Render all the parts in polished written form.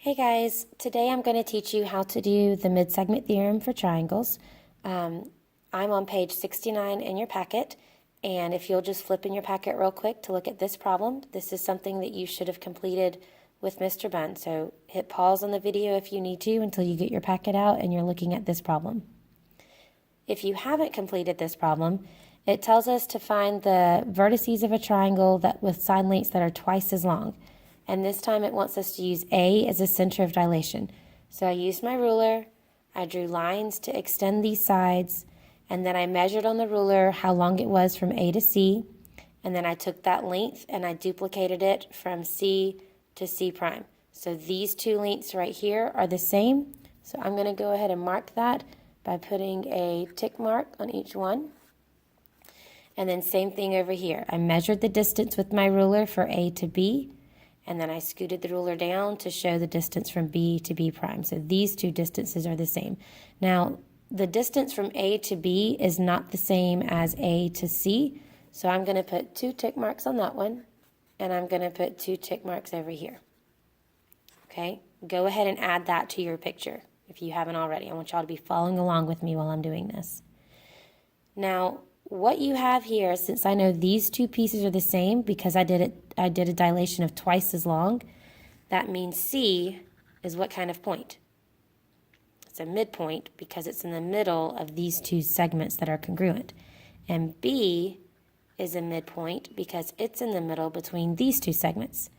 Hey guys, today I'm going to teach you how to do the midsegment theorem for triangles. I'm on page 69 in your packet, and if you'll just flip in your packet real quick to look at this problem, this is something that you should have completed with Mr. Bunn. So hit pause on the video if you need to until you get your packet out and you're looking at this problem. If you haven't completed this problem, it tells us to find the vertices of a triangle with side lengths that are twice as long. And this time it wants us to use A as a center of dilation. So I used my ruler, I drew lines to extend these sides, and then I measured on the ruler how long it was from A to C, and then I took that length and I duplicated it from C to C prime. So these two lengths right here are the same. So I'm going to go ahead and mark that by putting a tick mark on each one. And then same thing over here. I measured the distance with my ruler for A to B, and then I scooted the ruler down to show the distance from B to B prime. So these two distances are the same. Now, the distance from A to B is not the same as A to C, so I'm going to put two tick marks on that one, and I'm going to put two tick marks over here. Okay, go ahead and add that to your picture if you haven't already. I want y'all to be following along with me while I'm doing this. Now, what you have here, since I know these two pieces are the same because I did a dilation of twice as long, that means C is what kind of point? It's a midpoint because it's in the middle of these two segments that are congruent. And B is a midpoint because it's in the middle between these two segments.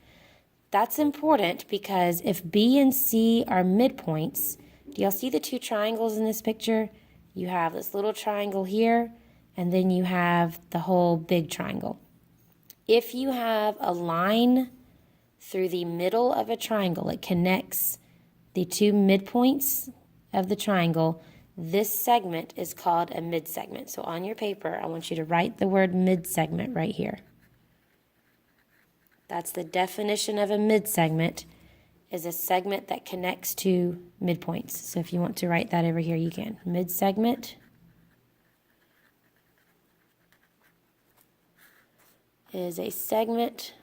That's important because if B and C are midpoints, do y'all see the two triangles in this picture? You have this little triangle here, and then you have the whole big triangle. If you have a line through the middle of a triangle, it connects the two midpoints of the triangle, this segment is called a midsegment. So on your paper, I want you to write the word midsegment right here. That's the definition of a midsegment, is a segment that connects two midpoints. So if you want to write that over here, you can. Midsegment is a segment.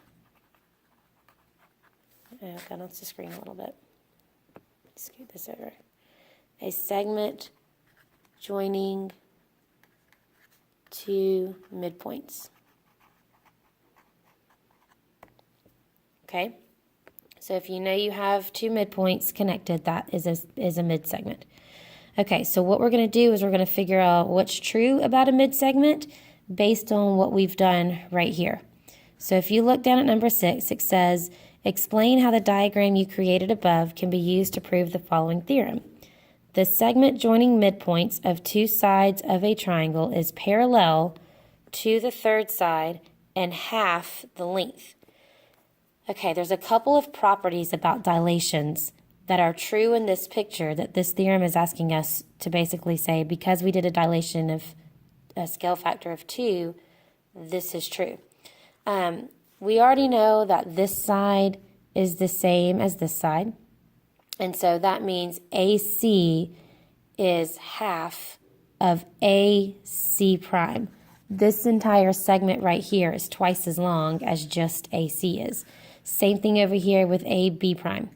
I got off the screen a little bit. Scoot this over. A segment joining two midpoints. Okay? So if you know you have two midpoints connected, that is a midsegment. Okay, so what we're going to do is we're going to figure out what's true about a midsegment based on what we've done right here. So if you look down at number 6, it says, explain how the diagram you created above can be used to prove the following theorem. The segment joining midpoints of two sides of a triangle is parallel to the third side and half the length. Okay, there's a couple of properties about dilations that are true in this picture that this theorem is asking us to basically say, because we did a dilation of a scale factor of 2, this is true. We already know that this side is the same as this side, and so that means AC is half of AC prime. This entire segment right here is twice as long as just AC is. Same thing over here with AB prime.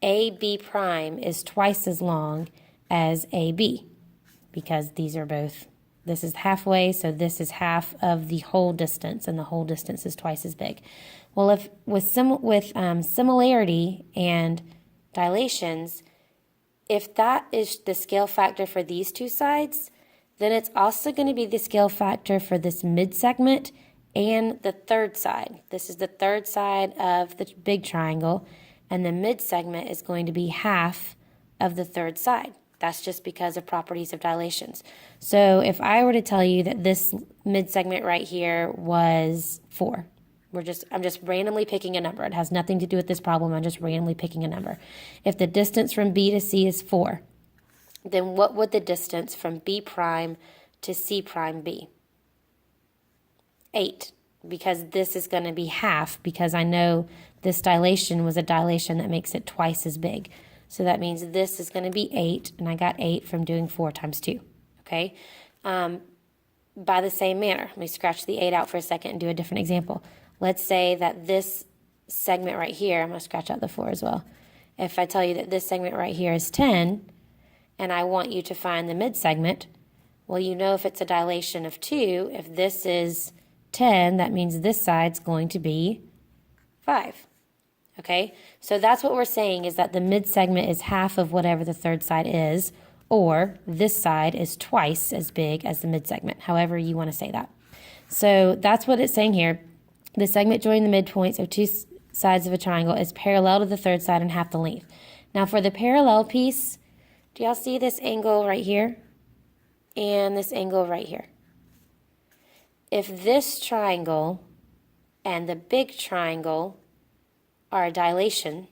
AB prime is twice as long as AB because these are both, this is halfway, so this is half of the whole distance, and the whole distance is twice as big. Well, if with similarity and dilations, if that is the scale factor for these two sides, then it's also going to be the scale factor for this midsegment and the third side. This is the third side of the big triangle, and the midsegment is going to be half of the third side. That's just because of properties of dilations. So if I were to tell you that this midsegment right here was 4, I'm just randomly picking a number. It has nothing to do with this problem. I'm just randomly picking a number. If the distance from B to C is 4, then what would the distance from B prime to C prime be? 8, because this is going to be half, because I know this dilation was a dilation that makes it twice as big. So that means this is going to be 8, and I got 8 from doing 4 times 2, okay? By the same manner, let me scratch the 8 out for a second and do a different example. Let's say that this segment right here, I'm going to scratch out the 4 as well. if I tell you that this segment right here is 10, and I want you to find the midsegment, well, you know if it's a dilation of 2, if this is 10, that means this side's going to be 5. Okay, so that's what we're saying, is that the midsegment is half of whatever the third side is, or this side is twice as big as the midsegment, however you want to say that. So that's what it's saying here. The segment joining the midpoints of two sides of a triangle is parallel to the third side and half the length. Now for the parallel piece, do y'all see this angle right here and this angle right here? If this triangle and the big triangle are a dilation,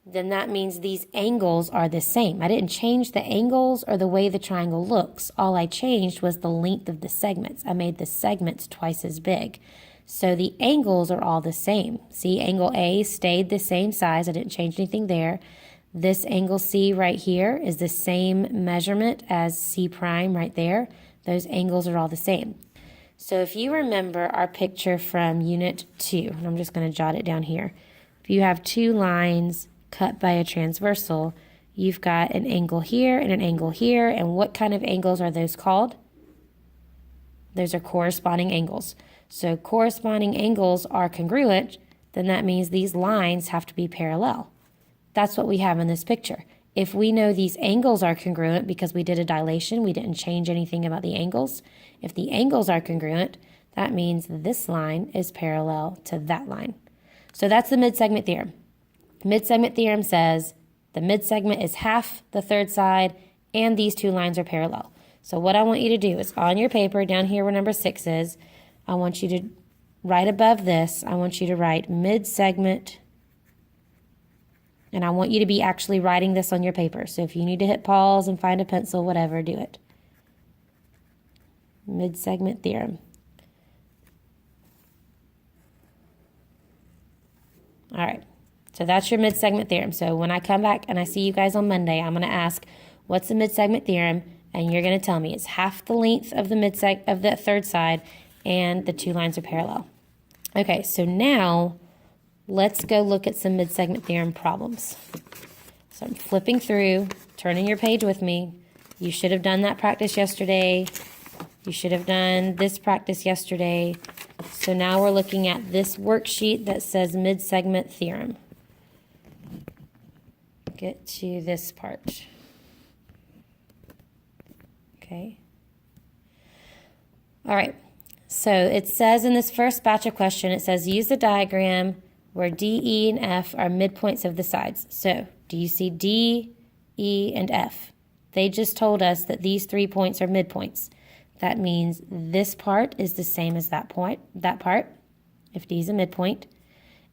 then that means these angles are the same. I didn't change the angles or the way the triangle looks. All I changed was the length of the segments. I made the segments twice as big. So the angles are all the same. See, angle A stayed the same size. I didn't change anything there. This angle C right here is the same measurement as C prime right there. Those angles are all the same. So if you remember our picture from Unit 2, and I'm just going to jot it down here. If you have two lines cut by a transversal, you've got an angle here and an angle here, and what kind of angles are those called? Those are corresponding angles. So corresponding angles are congruent, then that means these lines have to be parallel. That's what we have in this picture. If we know these angles are congruent because we did a dilation, we didn't change anything about the angles. If the angles are congruent, that means this line is parallel to that line. So that's the midsegment theorem. Midsegment theorem says the midsegment is half the third side and these two lines are parallel. So what I want you to do is on your paper down here where number 6 is, I want you to write above this, I want you to write midsegment, and I want you to be actually writing this on your paper. So if you need to hit pause and find a pencil, whatever, do it. Midsegment theorem. All right, so that's your midsegment theorem. So when I come back and I see you guys on Monday, I'm going to ask, what's the midsegment theorem? And you're going to tell me it's half the length of the third side and the two lines are parallel. Okay, so now let's go look at some midsegment theorem problems. So I'm flipping through, turning your page with me. You should have done that practice yesterday. You should have done this practice yesterday. So now we're looking at this worksheet that says midsegment theorem. Get to this part. Okay. All right. So it says in this first batch of question, it says use the diagram where D, E, and F are midpoints of the sides. So do you see D, E, and F? They just told us that these 3 points are midpoints. That means this part is the same as that part, if D is a midpoint.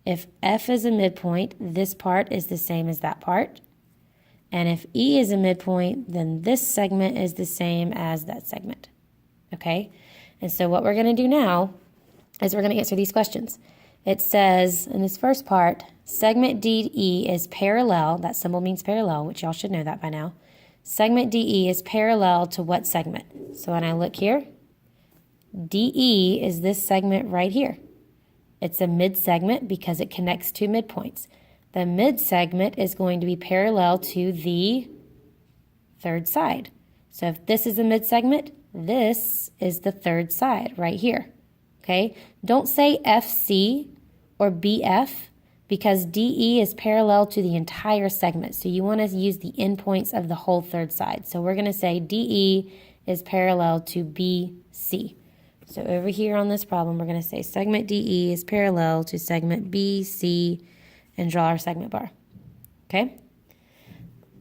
If F is a midpoint, this part is the same as that part. And if E is a midpoint, then this segment is the same as that segment. Okay? And so what we're going to do now is we're going to answer these questions. It says in this first part, segment DE is parallel. That symbol means parallel, which y'all should know that by now. Segment DE is parallel to what segment? So when I look here, DE is this segment right here. It's a midsegment because it connects two midpoints. The midsegment is going to be parallel to the third side. So if this is a midsegment, this is the third side right here. Okay? Don't say FC or BF because DE is parallel to the entire segment. So you want to use the endpoints of the whole third side. So we're going to say DE is parallel to BC. So over here on this problem, we're going to say segment DE is parallel to segment BC and draw our segment bar. Okay?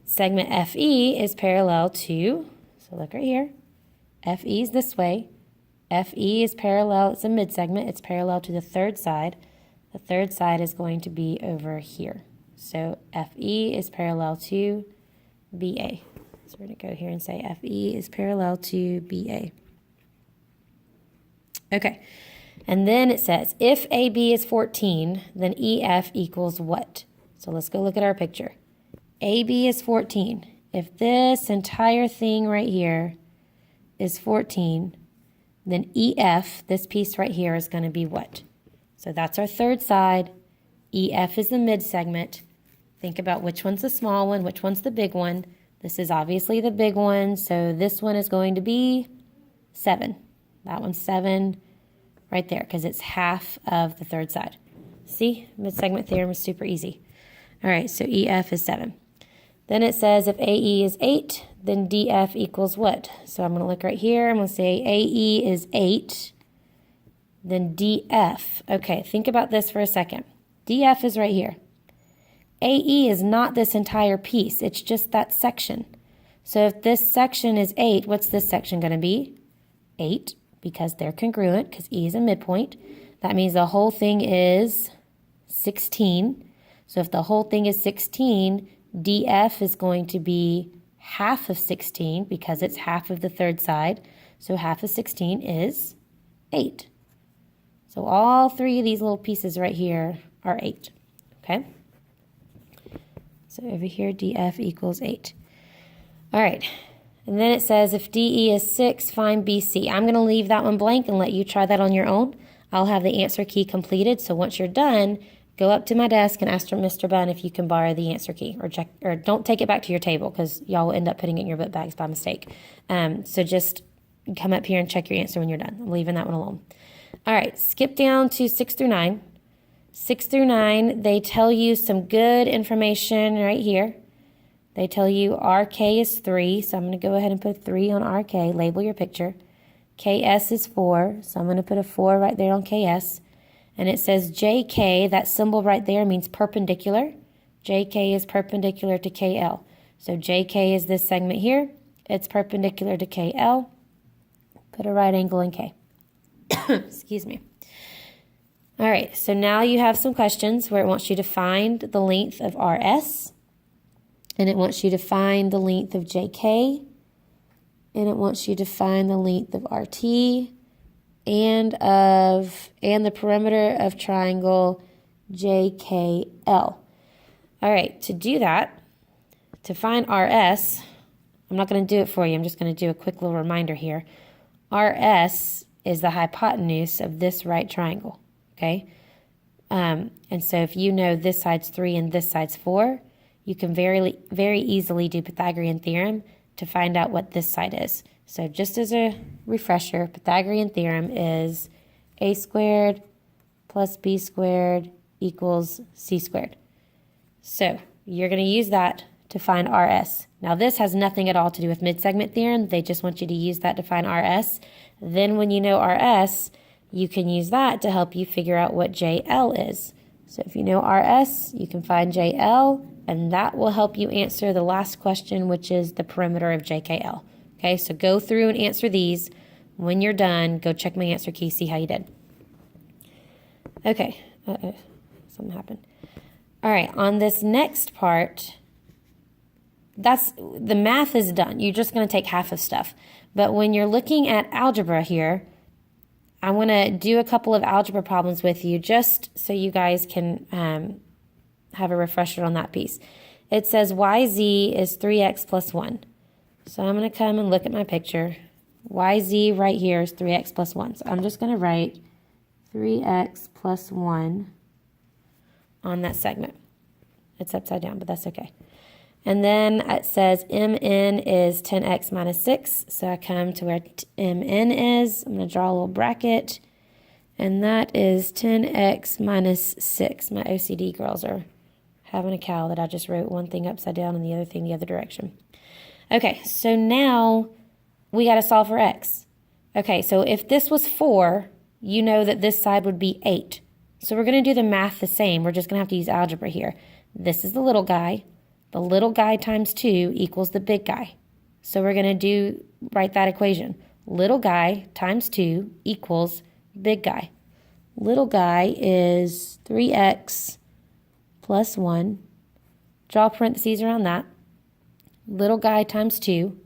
Segment FE is parallel to, so look right here, FE is this way. FE is parallel, it's a midsegment, it's parallel to the third side. The third side is going to be over here. So FE is parallel to BA. So we're going to go here and say FE is parallel to BA. Okay, and then it says, if AB is 14, then EF equals what? So let's go look at our picture. AB is 14. If this entire thing right here is 14, then EF, this piece right here, is going to be what? So that's our third side. EF is the midsegment. Think about which one's the small one, which one's the big one. This is obviously the big one, so this one is going to be 7. That one's 7 right there because it's half of the third side. See, midsegment theorem is super easy. All right, so EF is 7. Then it says if AE is 8, then DF equals what? So I'm going to look right here. I'm going to say AE is 8, then DF. Okay, think about this for a second. DF is right here. AE is not this entire piece. It's just that section. So if this section is 8, what's this section going to be? 8, because they're congruent, because E is a midpoint. That means the whole thing is 16. So if the whole thing is 16, DF is going to be half of 16 because it's half of the third side. So half of 16 is 8. So all 3 of these little pieces right here are 8. Okay? So over here, DF equals 8. All right. And then it says if DE is 6, find BC. I'm going to leave that one blank and let you try that on your own. I'll have the answer key completed. So once you're done, go up to my desk and ask Mr. Bunn if you can borrow the answer key, or don't take it back to your table because y'all will end up putting it in your book bags by mistake. So just come up here and check your answer when you're done. I'm leaving that one alone. All right, skip down to 6 through 9. 6 through 9, they tell you some good information right here. They tell you RK is 3, so I'm going to go ahead and put 3 on RK. Label your picture. KS is 4, so I'm going to put a 4 right there on KS. And it says JK, that symbol right there means perpendicular. JK is perpendicular to KL. So JK is this segment here. It's perpendicular to KL. Put a right angle in K. Excuse me. All right, so now you have some questions where it wants you to find the length of RS, and it wants you to find the length of JK, and it wants you to find the length of RT, and the perimeter of triangle JKL. All right, to do that, to find RS, I'm not going to do it for you. I'm just going to do a quick little reminder here. RS is the hypotenuse of this right triangle. Okay, and so if you know this side's 3 and this side's 4, you can very easily do Pythagorean theorem to find out what this side is. So just as a refresher, Pythagorean theorem is a squared plus b squared equals c squared. So you're going to use that to find RS. Now this has nothing at all to do with midsegment theorem. They just want you to use that to find RS. Then when you know RS, you can use that to help you figure out what JL is. So if you know RS, you can find JL, and that will help you answer the last question, which is the perimeter of JKL. Okay, so go through and answer these. When you're done, go check my answer key, see how you did. Okay, something happened. All right, on this next part, the math is done. You're just going to take half of stuff. But when you're looking at algebra here, I want to do a couple of algebra problems with you just so you guys can have a refresher on that piece. It says YZ is 3x plus 1. So I'm going to come and look at my picture. YZ right here is 3x plus 1. So I'm just going to write 3x plus 1 on that segment. It's upside down, but that's okay. And then it says MN is 10x minus 6. So I come to where MN is. I'm going to draw a little bracket. And that is 10x minus 6. My OCD girls are having a cow that I just wrote one thing upside down and the other thing the other direction. Okay, so now we got to solve for x. Okay, so if this was 4, you know that this side would be 8. So we're going to do the math the same. We're just going to have to use algebra here. This is the little guy. The little guy times 2 equals the big guy. So we're going to write that equation. Little guy times 2 equals big guy. Little guy is 3x plus 1. Draw parentheses around that. Little guy times 2,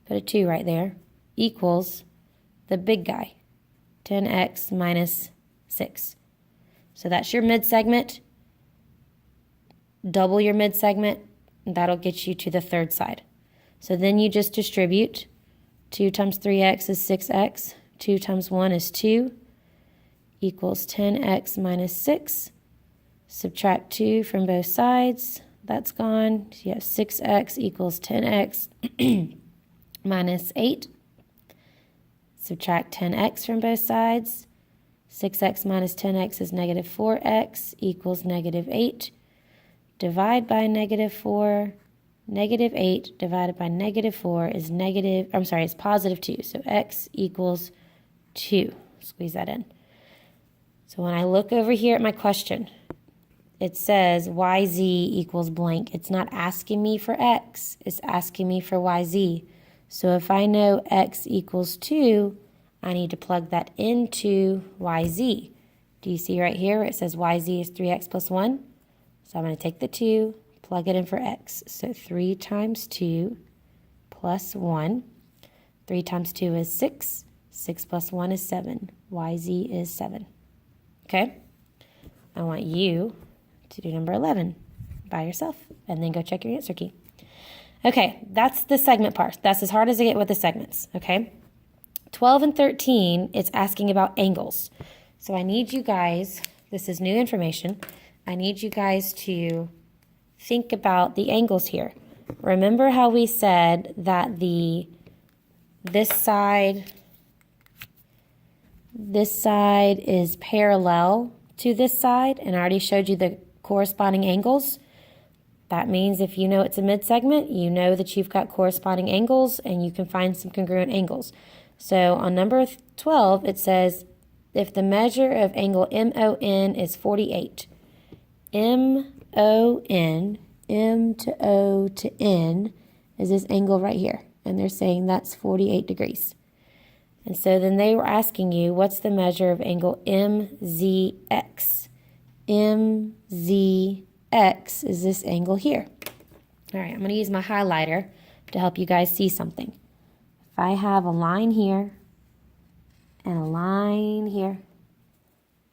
put a 2 right there, equals the big guy, 10x minus 6. So that's your midsegment. Double your midsegment, and that'll get you to the third side. So then you just distribute. 2 times 3x is 6x. 2 times 1 is 2, equals 10x minus 6. Subtract 2 from both sides. That's gone. So you have 6x equals 10x minus 8. Subtract 10x from both sides. 6x minus 10x is negative 4x equals negative 8. Divide by negative 4. Negative 8 divided by negative 4 is is positive 2. So x equals 2. Squeeze that in. So when I look over here at my question, it says yz equals blank. It's not asking me for x. It's asking me for yz. So if I know x equals 2, I need to plug that into yz. Do you see right here where it says yz is 3x plus 1? So I'm going to take the 2, plug it in for x. So 3 times 2 plus 1. 3 times 2 is 6. 6 plus 1 is 7. Yz is 7. Okay? I want you to do number 11 by yourself, and then go check your answer key. Okay, that's the segment part. That's as hard as I get with the segments, okay? 12 and 13, it's asking about angles. So I need you guys, this is new information, I need you guys to think about the angles here. Remember how we said that this side is parallel to this side, and I already showed you the corresponding angles. That means if you know it's a midsegment, you know that you've got corresponding angles and you can find some congruent angles. So on number 12, it says if the measure of angle MON is 48, MON, M to O to N, is this angle right here. And they're saying that's 48 degrees. And so then they were asking you, what's the measure of angle MZX? MZX is this angle here. All right, I'm going to use my highlighter to help you guys see something. If I have a line here and a line here,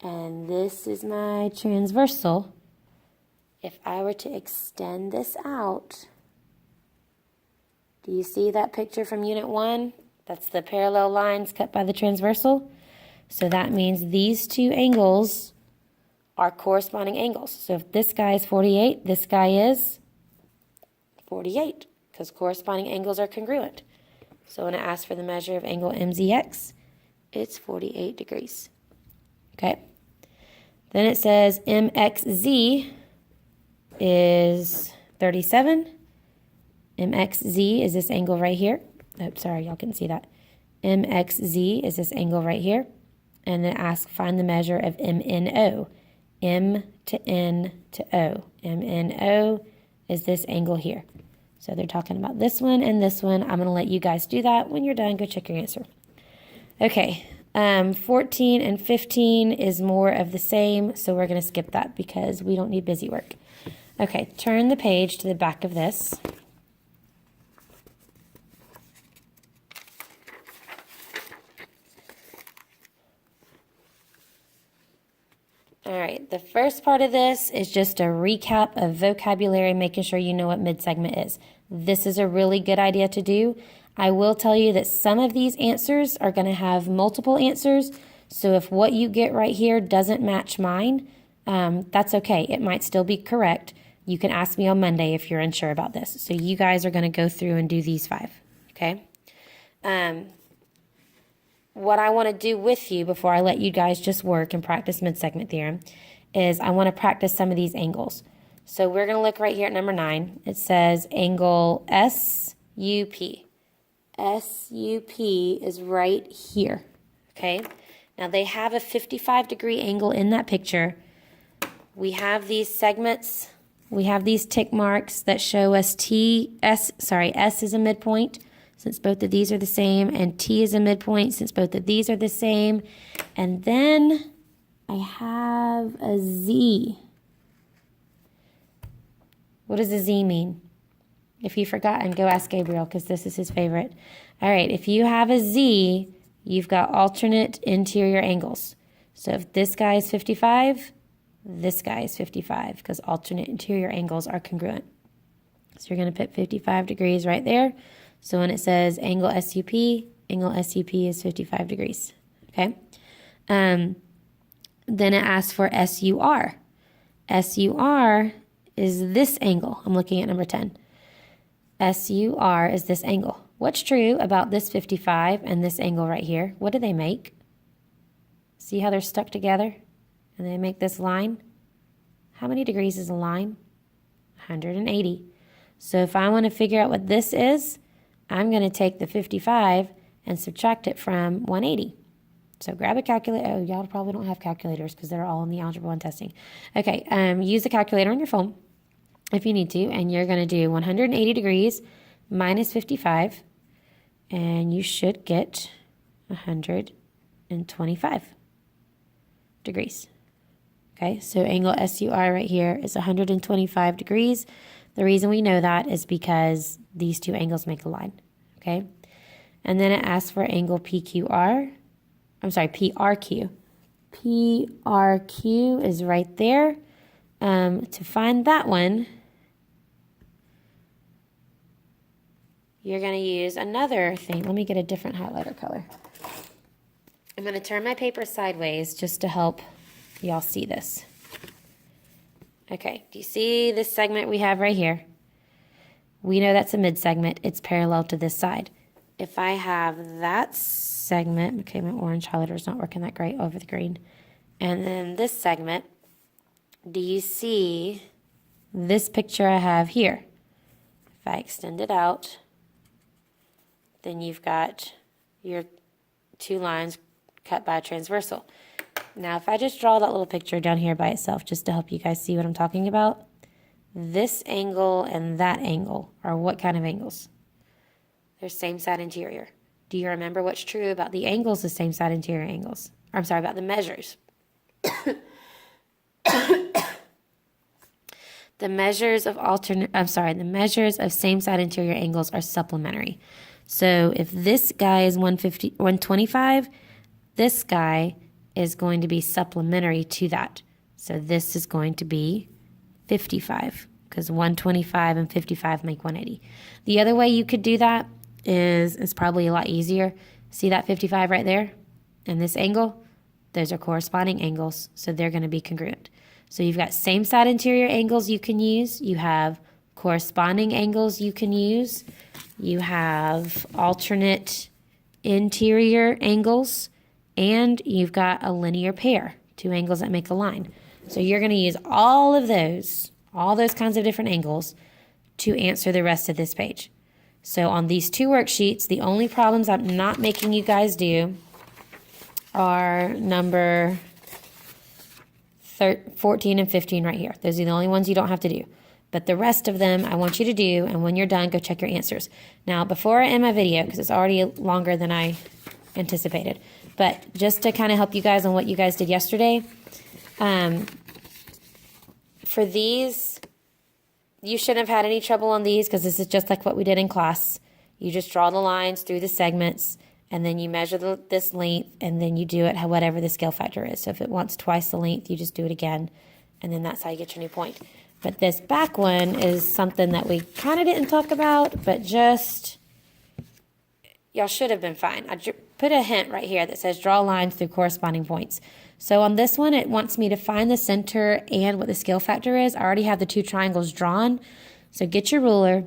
and this is my transversal, if I were to extend this out, do you see that picture from Unit 1? That's the parallel lines cut by the transversal. So that means these two angles are corresponding angles. So if this guy is 48, this guy is 48, because corresponding angles are congruent. So when I ask for the measure of angle MZX, it's 48 degrees. Okay. Then it says MXZ is 37. MXZ is this angle right here. Oh, sorry, y'all can see that. MXZ is this angle right here. And then find the measure of MNO. M to N to O. MNO is this angle here. So they're talking about this one and this one. I'm going to let you guys do that. When you're done, go check your answer. Okay, 14 and 15 is more of the same, so we're going to skip that because we don't need busy work. Okay, turn the page to the back of this. All right, the first part of this is just a recap of vocabulary, making sure you know what midsegment is. This is a really good idea to do. I will tell you that some of these answers are going to have multiple answers, so if what you get right here doesn't match mine, that's okay. It might still be correct. You can ask me on Monday if you're unsure about this. So you guys are going to go through and do these 5, okay? What I want to do with you before I let you guys just work and practice midsegment theorem is I want to practice some of these angles. So we're going to look right here at number 9. It says angle SUP. SUP is right here, okay? Now they have a 55-degree angle in that picture. We have these segments. We have these tick marks that show us S is a midpoint, since both of these are the same, and T is a midpoint since both of these are the same. And then I have a Z. What does a Z mean? If you've forgotten, go ask Gabriel because this is his favorite. All right, if you have a Z, you've got alternate interior angles. So if this guy is 55, this guy is 55 because alternate interior angles are congruent. So you're going to put 55 degrees right there. So when it says angle SUP is 55 degrees, okay? Then it asks for SUR. SUR is this angle. I'm looking at number 10. SUR is this angle. What's true about this 55 and this angle right here? What do they make? See how they're stuck together? And they make this line? How many degrees is a line? 180. So if I want to figure out what this is, I'm going to take the 55 and subtract it from 180. So grab a calculator. Oh, y'all probably don't have calculators because they're all in the Algebra 1 testing. Okay, use the calculator on your phone if you need to, and you're going to do 180 degrees minus 55, and you should get 125 degrees. Okay, so angle SUR right here is 125 degrees. The reason we know that is because these two angles make a line, okay? And then it asks for angle PRQ. PRQ is right there. To find that one, you're going to use another thing. Let me get a different highlighter color. I'm going to turn my paper sideways just to help y'all see this. Okay, do you see this segment we have right here? We know that's a midsegment. It's parallel to this side. If I have that segment, okay, my orange highlighter is not working that great over the green, and then this segment, do you see this picture I have here? If I extend it out, then you've got your two lines cut by a transversal. Now, if I just draw that little picture down here by itself, just to help you guys see what I'm talking about, this angle and that angle are what kind of angles? They're same side interior. Do you remember what's true about the angles of same side interior angles? Or, I'm sorry, about the measures. The measures of same side interior angles are supplementary. So if this guy is 125, this guy is going to be supplementary to that. So this is going to be 55 because 125 and 55 make 180. The other way you could do that is probably a lot easier. See that 55 right there? And this angle? Those are corresponding angles, so they're going to be congruent. So you've got same side interior angles you can use. You have corresponding angles you can use. You have alternate interior angles. And you've got a linear pair, two angles that make a line. So you're going to use all those kinds of different angles to answer the rest of this page. So on these two worksheets, the only problems I'm not making you guys do are number 14 and 15 right here. Those are the only ones you don't have to do. But the rest of them I want you to do, and when you're done, go check your answers. Now, before I end my video, because it's already longer than I anticipated, but just to kind of help you guys on what you guys did yesterday, for these, you shouldn't have had any trouble on these because this is just like what we did in class. You just draw the lines through the segments, and then you measure this length, and then you do it whatever the scale factor is. So if it wants twice the length, you just do it again, and then that's how you get your new point. But this back one is something that we kind of didn't talk about, but just, y'all should have been fine. I put a hint right here that says draw lines through corresponding points. So on this one, it wants me to find the center and what the scale factor is. I already have the two triangles drawn. So get your ruler,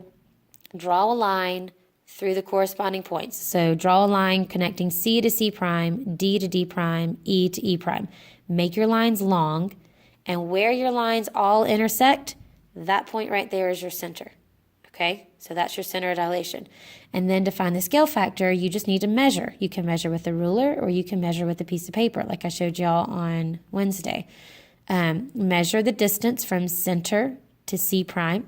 draw a line through the corresponding points. So draw a line connecting C to C prime, D to D prime, E to E prime. Make your lines long, and where your lines all intersect, that point right there is your center. Okay, so that's your center of dilation. And then to find the scale factor, you just need to measure. You can measure with a ruler or you can measure with a piece of paper like I showed y'all on Wednesday. Measure the distance from center to C prime,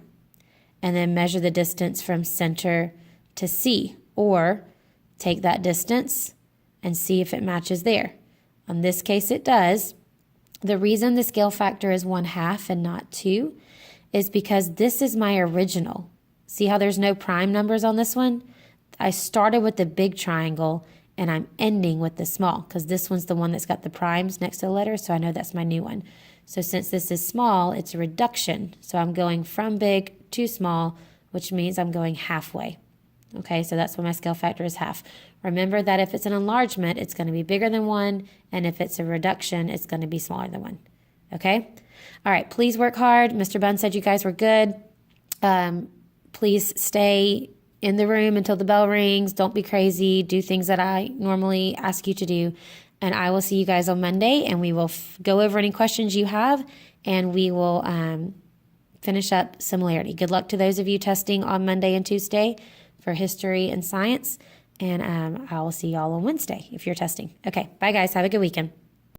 and then measure the distance from center to C, or take that distance and see if it matches there. In this case, it does. The reason the scale factor is 1/2 and not 2 is because this is my original. See how there's no prime numbers on this one? I started with the big triangle and I'm ending with the small because this one's the one that's got the primes next to the letter, so I know that's my new one. So since this is small, it's a reduction. So I'm going from big to small, which means I'm going halfway. Okay, so that's why my scale factor is 1/2. Remember that if it's an enlargement, it's going to be bigger than 1, and if it's a reduction, it's going to be smaller than 1. okay? All right, please work hard. Mr. Bunn said you guys were good. Please stay in the room until the bell rings. Don't be crazy. Do things that I normally ask you to do. And I will see you guys on Monday, and we will go over any questions you have, and we will finish up similarity. Good luck to those of you testing on Monday and Tuesday for history and science. And I will see y'all on Wednesday if you're testing. Okay, bye guys. Have a good weekend.